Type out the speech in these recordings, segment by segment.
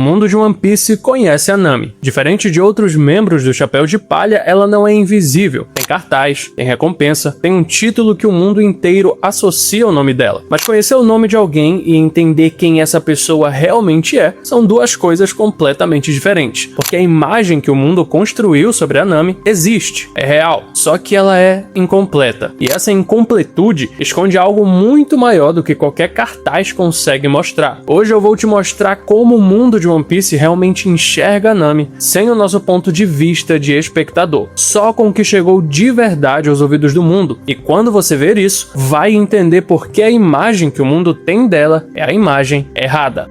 mundo de One Piece conhece a Nami. Diferente de outros membros do Chapéu de Palha, ela não é invisível. Tem cartaz, tem recompensa, tem um título que o mundo inteiro associa ao nome dela. Mas conhecer o nome de alguém e entender quem essa pessoa realmente é, são duas coisas completamente diferentes. Porque a imagem que o mundo construiu sobre a Nami existe, é real, só que ela é incompleta. E essa incompletude esconde algo muito maior do que qualquer cartaz consegue mostrar. Hoje eu vou te mostrar como o mundo de One Piece realmente enxerga a Nami, sem o nosso ponto de vista de espectador, só com o que chegou de verdade aos ouvidos do mundo. E quando você ver isso, vai entender por que a imagem que o mundo tem dela é a imagem errada.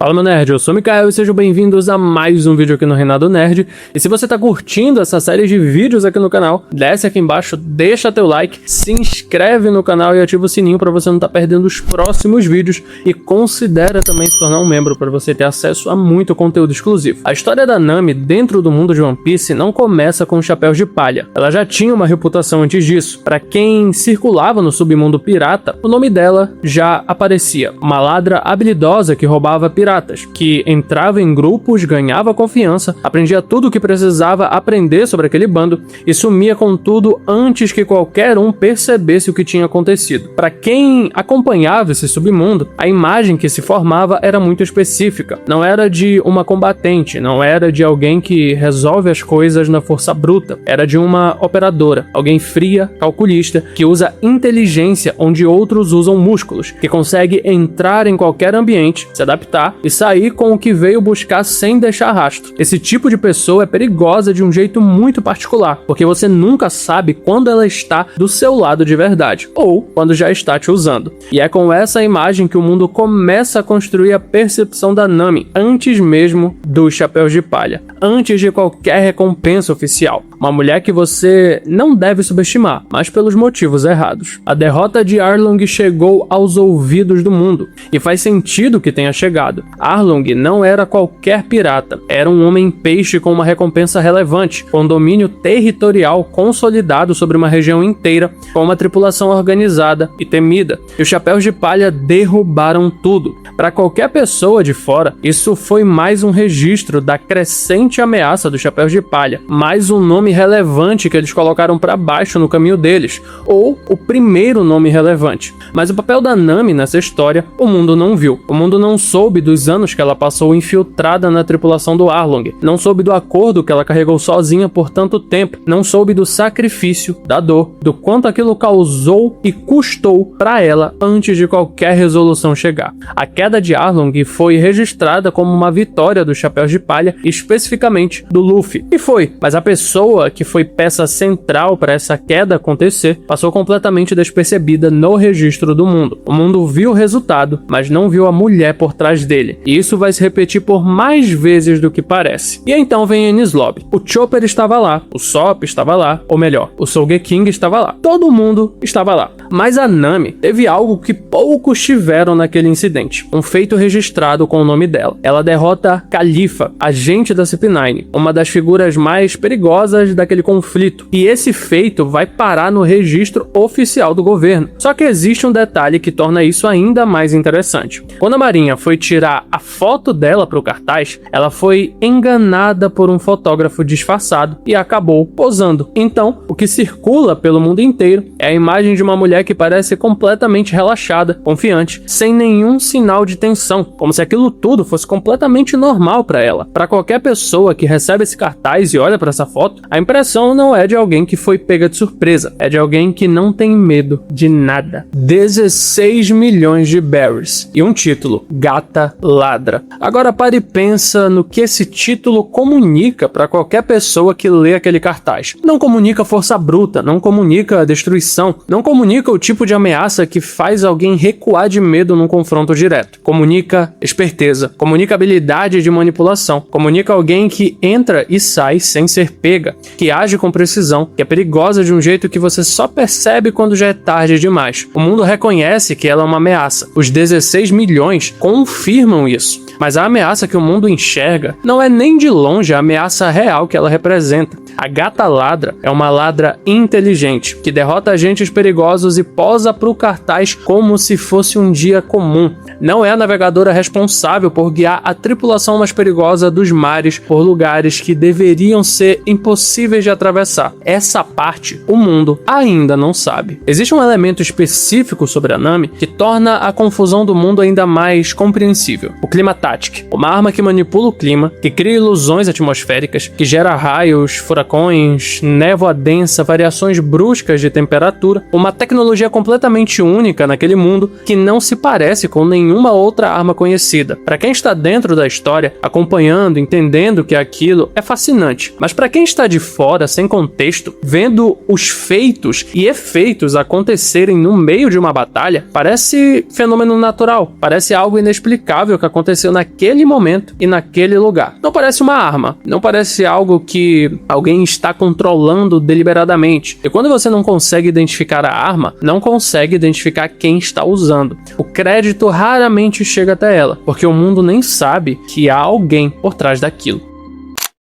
Fala meu nerd, eu sou o Mikael e sejam bem-vindos a mais um vídeo aqui no Reinado Nerd. E se você tá curtindo essa série de vídeos aqui no canal, desce aqui embaixo, deixa teu like, se inscreve no canal e ativa o sininho para você não estar perdendo os próximos vídeos e considera também se tornar um membro para você ter acesso a muito conteúdo exclusivo. A história da Nami dentro do mundo de One Piece não começa com os Chapéus de Palha. Ela já tinha uma reputação antes disso. Para quem circulava no submundo pirata, o nome dela já aparecia. Uma ladra habilidosa que roubava piratas, que entrava em grupos, ganhava confiança, aprendia tudo o que precisava aprender sobre aquele bando e sumia com tudo antes que qualquer um percebesse o que tinha acontecido. Para quem acompanhava esse submundo, a imagem que se formava era muito específica. Não era de uma combatente, não era de alguém que resolve as coisas na força bruta, era de uma operadora, alguém fria, calculista, que usa inteligência onde outros usam músculos, que consegue entrar em qualquer ambiente, se adaptar e sair com o que veio buscar sem deixar rastro. Esse tipo de pessoa é perigosa de um jeito muito particular, porque você nunca sabe quando ela está do seu lado de verdade, ou quando já está te usando. E é com essa imagem que o mundo começa a construir a percepção da Nami, antes mesmo dos Chapéus de Palha, antes de qualquer recompensa oficial. Uma mulher que você não deve subestimar, mas pelos motivos errados. A derrota de Arlong chegou aos ouvidos do mundo, e faz sentido que tenha chegado. Arlong não era qualquer pirata, era um homem-peixe com uma recompensa relevante, com domínio territorial consolidado sobre uma região inteira, com uma tripulação organizada e temida. E os Chapéus de Palha derrubaram tudo. Para qualquer pessoa de fora, isso foi mais um registro da crescente ameaça dos Chapéus de Palha, mais um nome relevante que eles colocaram para baixo no caminho deles, ou o primeiro nome relevante. Mas o papel da Nami nessa história, o mundo não viu. O mundo não soube dos anos que ela passou infiltrada na tripulação do Arlong, não soube do acordo que ela carregou sozinha por tanto tempo, não soube do sacrifício, da dor, do quanto aquilo causou e custou para ela antes de qualquer resolução chegar. A queda de Arlong foi registrada como uma vitória dos Chapéus de Palha, especificamente do Luffy. E foi, mas a pessoa que foi peça central para essa queda acontecer passou completamente despercebida no registro do mundo. O mundo viu o resultado, mas não viu a mulher por trás dele. E isso vai se repetir por mais vezes do que parece. E então vem Enies Lobby. O Chopper estava lá, o Sop estava lá, ou melhor, o Sogeking estava lá. Todo mundo estava lá. Mas a Nami teve algo que poucos tiveram naquele incidente. Um feito registrado com o nome dela. Ela derrota Califa, agente da CP9, uma das figuras mais perigosas daquele conflito. E esse feito vai parar no registro oficial do governo. Só que existe um detalhe que torna isso ainda mais interessante. Quando a Marinha foi tirar a foto dela para o cartaz, ela foi enganada por um fotógrafo disfarçado e acabou posando. Então, o que circula pelo mundo inteiro é a imagem de uma mulher que parece completamente relaxada, confiante, sem nenhum sinal de tensão, como se aquilo tudo fosse completamente normal para ela. Para qualquer pessoa que recebe esse cartaz e olha para essa foto, a impressão não é de alguém que foi pega de surpresa, é de alguém que não tem medo de nada. 16 milhões de berries e um título: Gata Ladra. Agora pare e pensa no que esse título comunica para qualquer pessoa que lê aquele cartaz. Não comunica força bruta, não comunica destruição, não comunica o tipo de ameaça que faz alguém recuar de medo num confronto direto. Comunica esperteza, comunica habilidade de manipulação, comunica alguém que entra e sai sem ser pega, que age com precisão, que é perigosa de um jeito que você só percebe quando já é tarde demais. O mundo reconhece que ela é uma ameaça. Os 16 milhões confirmam isso. Mas a ameaça que o mundo enxerga não é nem de longe a ameaça real que ela representa. A gata ladra é uma ladra inteligente, que derrota agentes perigosos e posa pro cartaz como se fosse um dia comum. Não é a navegadora responsável por guiar a tripulação mais perigosa dos mares por lugares que deveriam ser impossíveis de atravessar. Essa parte, o mundo ainda não sabe. Existe um elemento específico sobre a Nami que torna a confusão do mundo ainda mais compreensível. O Climatátic, uma arma que manipula o clima, que cria ilusões atmosféricas, que gera raios, furacões, névoa densa, variações bruscas de temperatura, uma tecnologia completamente única naquele mundo que não se parece com nenhuma outra arma conhecida. Para quem está dentro da história, acompanhando, entendendo que aquilo é fascinante, mas para quem está de fora, sem contexto, vendo os feitos e efeitos acontecerem no meio de uma batalha, parece fenômeno natural, parece algo inexplicável que aconteceu naquele momento e naquele lugar. Não parece uma arma, não parece algo que alguém está controlando deliberadamente. E quando você não consegue identificar a arma, não consegue identificar quem está usando. O crédito raramente chega até ela, porque o mundo nem sabe que há alguém por trás daquilo.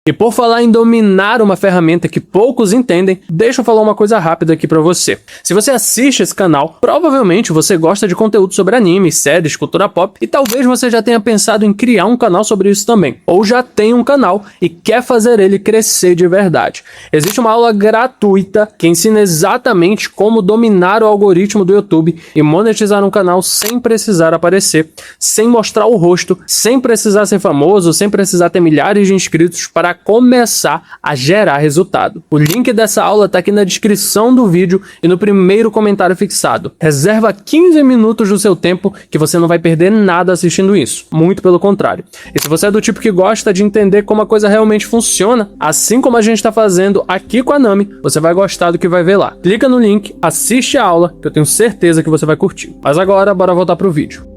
E por falar em dominar uma ferramenta que poucos entendem, deixa eu falar uma coisa rápida aqui pra você. Se você assiste esse canal, provavelmente você gosta de conteúdo sobre anime, séries, cultura pop, e talvez você já tenha pensado em criar um canal sobre isso também. Ou já tem um canal e quer fazer ele crescer de verdade. Existe uma aula gratuita que ensina exatamente como dominar o algoritmo do YouTube e monetizar um canal sem precisar aparecer, sem mostrar o rosto, sem precisar ser famoso, sem precisar ter milhares de inscritos para começar a gerar resultado. O link dessa aula está aqui na descrição do vídeo e no primeiro comentário fixado. Reserva 15 minutos do seu tempo que você não vai perder nada assistindo isso. Muito pelo contrário. E se você é do tipo que gosta de entender como a coisa realmente funciona, assim como a gente está fazendo aqui com a Nami, você vai gostar do que vai ver lá. Clica no link, assiste a aula, que eu tenho certeza que você vai curtir. Mas agora, bora voltar pro vídeo.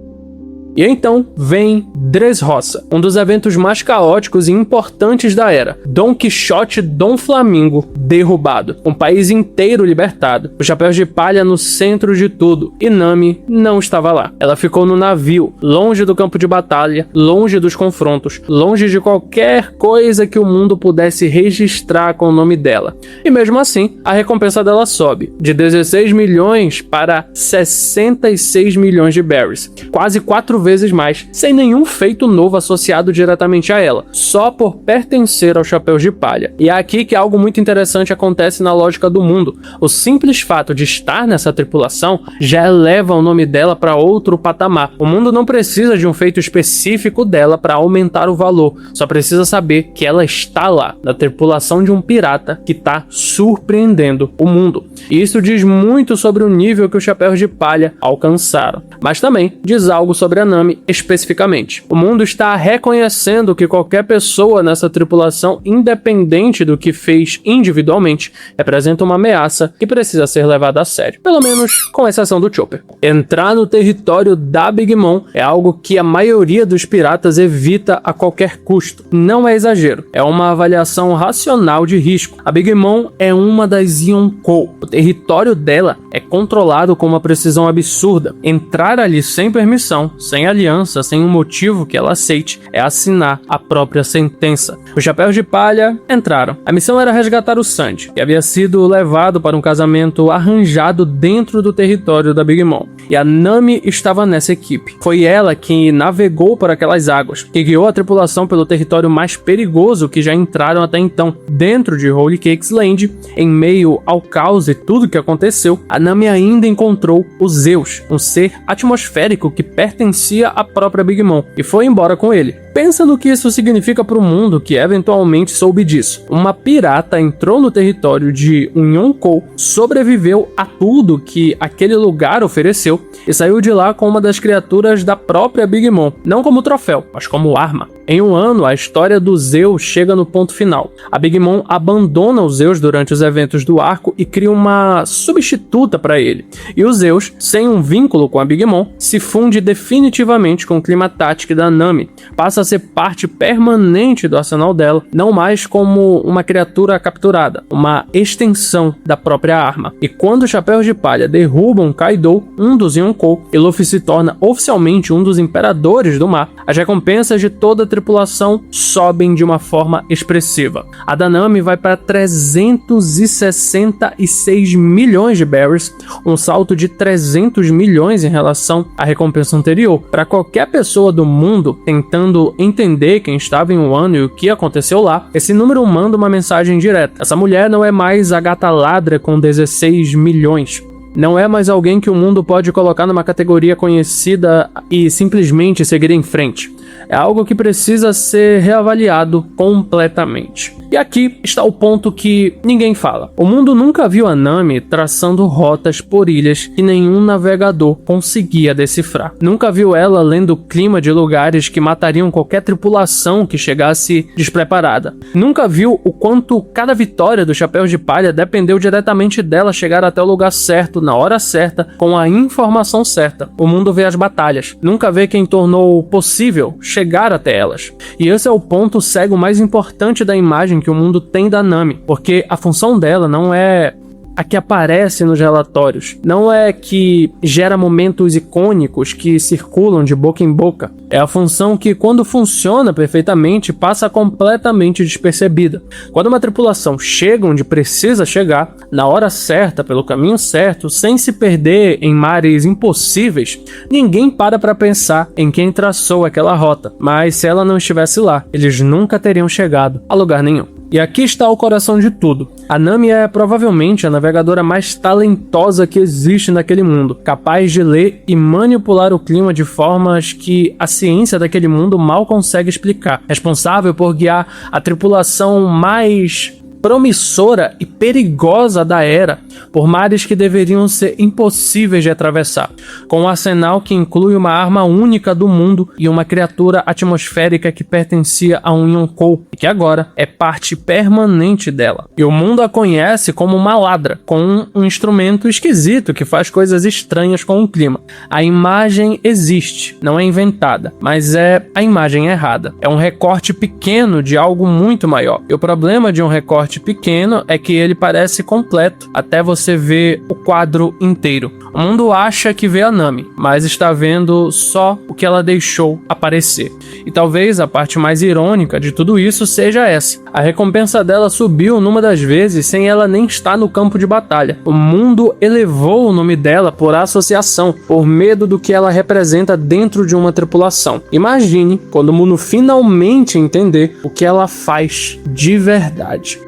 E então vem Dressrosa, um dos eventos mais caóticos e importantes da era. Dom Quixote Dom Flamingo derrubado, um país inteiro libertado, os chapéus de palha no centro de tudo, e Nami não estava lá. Ela ficou no navio, longe do campo de batalha, longe dos confrontos, longe de qualquer coisa que o mundo pudesse registrar com o nome dela. E mesmo assim, a recompensa dela sobe, de 16 milhões para 66 milhões de berries, quase 4 vezes mais, sem nenhum feito novo associado diretamente a ela, só por pertencer aos chapéus de palha. E é aqui que algo muito interessante acontece na lógica do mundo. O simples fato de estar nessa tripulação já eleva o nome dela para outro patamar. O mundo não precisa de um feito específico dela para aumentar o valor, só precisa saber que ela está lá, na tripulação de um pirata que está surpreendendo o mundo. E isso diz muito sobre o nível que os chapéus de palha alcançaram, mas também diz algo sobre a Nami especificamente. O mundo está reconhecendo que qualquer pessoa nessa tripulação, independente do que fez individualmente, representa uma ameaça que precisa ser levada a sério. Pelo menos com exceção do Chopper. Entrar no território da Big Mom é algo que a maioria dos piratas evita a qualquer custo. Não é exagero, é uma avaliação racional de risco. A Big Mom é uma das Yonkou. O território dela é controlado com uma precisão absurda. Entrar ali sem permissão, sem aliança, sem um motivo que ela aceite, é assinar a própria sentença. Os chapéus de palha entraram. A missão era resgatar o Sanji, que havia sido levado para um casamento arranjado dentro do território da Big Mom. E a Nami estava nessa equipe. Foi ela quem navegou por aquelas águas, que guiou a tripulação pelo território mais perigoso que já entraram até então. Dentro de Holy Cakes Land, em meio ao caos e tudo que aconteceu, a Nami ainda encontrou o Zeus, um ser atmosférico que pertencia à própria Big Mom, e foi embora com ele. Pensa no que isso significa para o mundo que eventualmente soube disso. Uma pirata entrou no território de um Yonkou, sobreviveu a tudo que aquele lugar ofereceu e saiu de lá com uma das criaturas da própria Big Mom, não como troféu, mas como arma. Em um ano, a história do Zeus chega no ponto final. A Big Mom abandona o Zeus durante os eventos do arco e cria uma substituta para ele. E o Zeus, sem um vínculo com a Big Mom, se funde definitivamente com o Climatátic da Nami, passa a ser parte permanente do arsenal dela, não mais como uma criatura capturada, uma extensão da própria arma. E quando os Chapéus de Palha derrubam Kaido, um dos Yonkou, e Luffy se torna oficialmente um dos imperadores do mar, as recompensas de toda a tripulação sobem de uma forma expressiva. A da Nami vai para 366 milhões de berries, um salto de 300 milhões em relação à recompensa anterior. Para qualquer pessoa do mundo tentando entender quem estava em Wano e o que aconteceu lá, esse número manda uma mensagem direta. Essa mulher não é mais a gata ladra com 16 milhões. Não é mais alguém que o mundo pode colocar numa categoria conhecida e simplesmente seguir em frente. É algo que precisa ser reavaliado completamente. E aqui está o ponto que ninguém fala. O mundo nunca viu a Nami traçando rotas por ilhas que nenhum navegador conseguia decifrar. Nunca viu ela lendo o clima de lugares que matariam qualquer tripulação que chegasse despreparada. Nunca viu o quanto cada vitória dos Chapéus de Palha dependeu diretamente dela chegar até o lugar certo, na hora certa, com a informação certa. O mundo vê as batalhas, nunca vê quem tornou possível chegar até elas. E esse é o ponto cego mais importante da imagem que o mundo tem da Nami, porque a função dela não é a que aparece nos relatórios, não é que gera momentos icônicos que circulam de boca em boca. É a função que, quando funciona perfeitamente, passa completamente despercebida. Quando uma tripulação chega onde precisa chegar, na hora certa, pelo caminho certo, sem se perder em mares impossíveis, ninguém para pensar em quem traçou aquela rota. Mas se ela não estivesse lá, eles nunca teriam chegado a lugar nenhum. E aqui está o coração de tudo. A Nami é provavelmente a navegadora mais talentosa que existe naquele mundo, capaz de ler e manipular o clima de formas que a ciência daquele mundo mal consegue explicar. Responsável por guiar a tripulação mais promissora e perigosa da era por mares que deveriam ser impossíveis de atravessar, com um arsenal que inclui uma arma única do mundo e uma criatura atmosférica que pertencia a um Yonkou e que agora é parte permanente dela. E o mundo a conhece como uma ladra, com um instrumento esquisito que faz coisas estranhas com o clima. A imagem existe, não é inventada, mas é a imagem errada. É um recorte pequeno de algo muito maior. E o problema de um recorte pequeno é que ele parece completo até você ver o quadro inteiro. O mundo acha que vê a Nami, mas está vendo só o que ela deixou aparecer. E talvez a parte mais irônica de tudo isso seja essa. A recompensa dela subiu numa das vezes sem ela nem estar no campo de batalha. O mundo elevou o nome dela por associação, por medo do que ela representa dentro de uma tripulação. Imagine quando o mundo finalmente entender o que ela faz de verdade.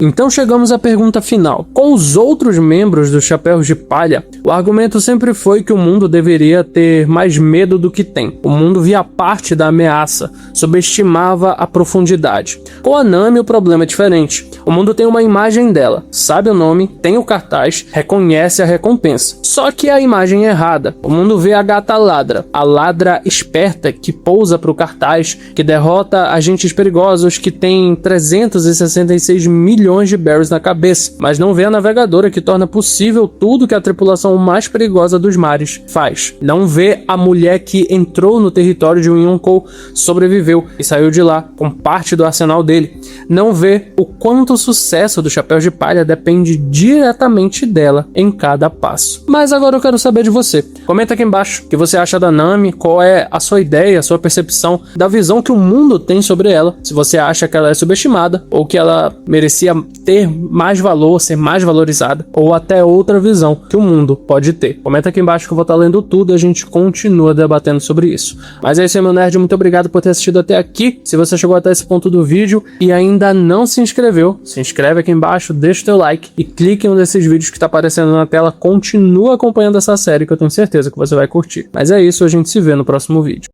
Então chegamos à pergunta final. Com os outros membros dos Chapéus de Palha, o argumento sempre foi que o mundo deveria ter mais medo do que tem. O mundo via parte da ameaça, subestimava a profundidade. Com a Nami o problema é diferente. O mundo tem uma imagem dela, sabe o nome, tem o cartaz, reconhece a recompensa. Só que a imagem é errada. O mundo vê a gata ladra, a ladra esperta que pousa pro cartaz, que derrota agentes perigosos, que tem 366 milhões de berries na cabeça, mas não vê a navegadora que torna possível tudo que a tripulação mais perigosa dos mares faz. Não vê a mulher que entrou no território de um Yonkou, sobreviveu e saiu de lá com parte do arsenal dele. Não vê o quanto o sucesso do Chapéu de Palha depende diretamente dela em cada passo. Mas agora eu quero saber de você. Comenta aqui embaixo o que você acha da Nami, qual é a sua ideia, a sua percepção da visão que o mundo tem sobre ela, se você acha que ela é subestimada ou que ela merecia ter mais valor, ser mais valorizada, ou até outra visão que o mundo pode ter. Comenta aqui embaixo que eu vou estar lendo tudo e a gente continua debatendo sobre isso. Mas é isso aí, meu nerd, muito obrigado por ter assistido até aqui. Se você chegou até esse ponto do vídeo e ainda não se inscreveu, se inscreve aqui embaixo, deixa o teu like e clique em um desses vídeos que está aparecendo na tela. Continua acompanhando essa série que eu tenho certeza que você vai curtir. Mas é isso, a gente se vê no próximo vídeo.